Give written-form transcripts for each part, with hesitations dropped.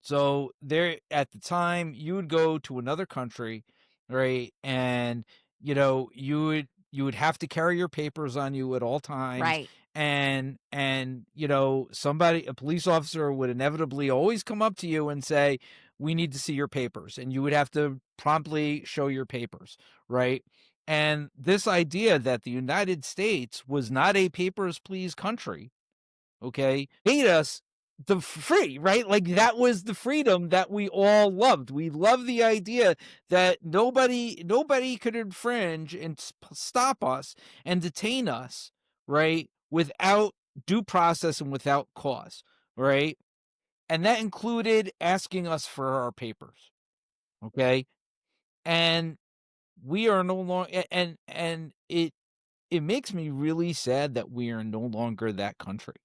So there, at the time, you would go to another country, right? And you would have to carry your papers on you at all times, Right. and a police officer would inevitably always come up to you and say, "We need to see your papers," and you would have to promptly show your papers, right? And this idea that the United States was not a papers please country, okay, made us the free, right? Like, that was the freedom that we all loved. We love the idea that nobody could infringe and stop us and detain us, right, without due process and without cause, right? And that included asking us for our papers, okay? And we are no longer, and it makes me really sad that we are no longer that country,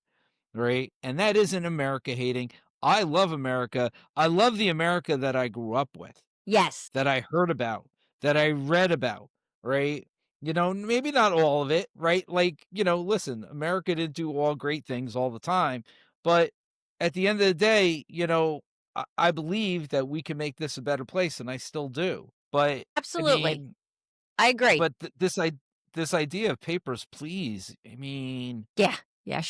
right? And that isn't America hating. I love America. I love the America that I grew up with, Yes. that I heard about, that I read about, right? Maybe not all of it, right? Like, listen, America didn't do all great things all the time, but at the end of the day, I believe that we can make this a better place, and I still do. But I Absolutely. mean, I agree. but this idea of papers, please. I mean, Yeah. Yeah.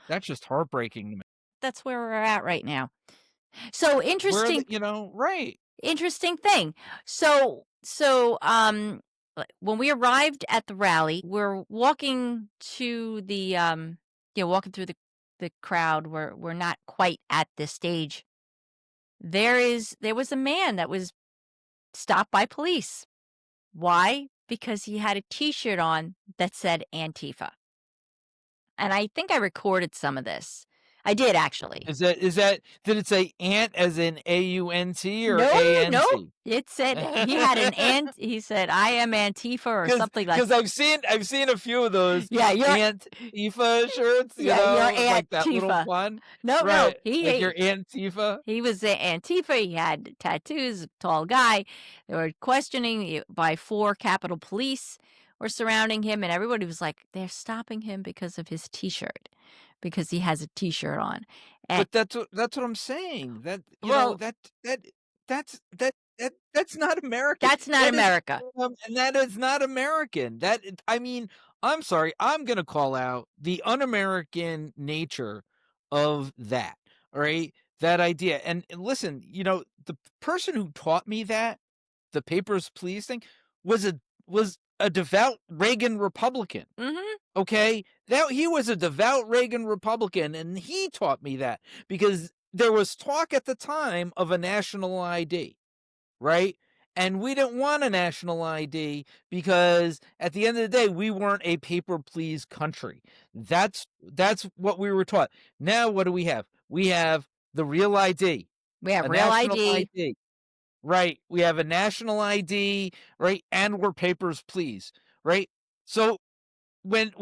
that's just heartbreaking to me. That's where we're at right now. So Where the interesting. right. Interesting thing. When we arrived at the rally, we're walking to walking through the crowd. We're not quite at this stage. There was a man that was stopped by police. Why? Because he had a T-shirt on that said Antifa. And I think I recorded some of this. I did actually. Did it say ant as in AUNT or No, no. ANC? It said he had an ant. He said, "I am Antifa," or Because something like. because I've seen a few of those Yeah, you're Antifa shirts, you're like that little Antifa. pun. No, no, Right, like your Antifa. he was a Antifa. He had tattoos. Tall guy. They were questioning by 4 Capitol Police were surrounding him, and everybody was like, "They're stopping him because of his T-shirt, because he has a T-shirt on." And But that's what I'm saying. That well, that that's not American. that's not That is America. and that is not American. I mean, I'm sorry. I'm gonna call out the un-American nature of that. All right, that idea. And listen, the person who taught me that, the papers please thing, was a devout Reagan Republican. Mhm. Okay? That he was a devout Reagan Republican, and he taught me that because there was talk at the time of a national ID, right? And we didn't want a national ID because at the end of the day, we weren't a paper please country. That's what we were taught. Now what do we have? We have the real ID, We have a real national ID. ID. Right. We have a national ID, right? And we're papers please, right? So when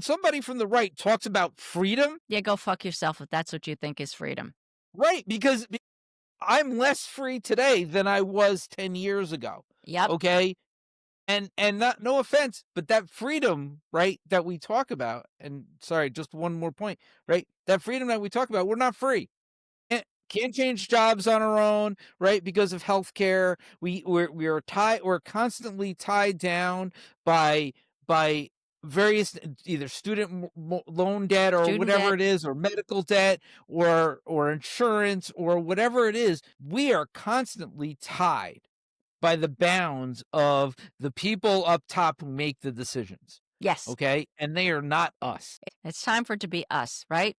somebody from the right talks about freedom, Yeah, go fuck yourself if that's what you think is freedom. right? Because I'm less free today than I was 10 years ago. Yep. Okay? And not no offense, but that freedom, right, that we talk about, and sorry, just one more point, right? That freedom that we talk about, we're not free. Can't change jobs on our own, right? Because of healthcare. We're tied, we're constantly tied down by various either student loan debt or Student whatever debt. it is, or medical debt, or insurance, or whatever it is. We are constantly tied by the bounds of the people up top who make the decisions. Yes. Okay? And they are not us. It's time for it to be us, right?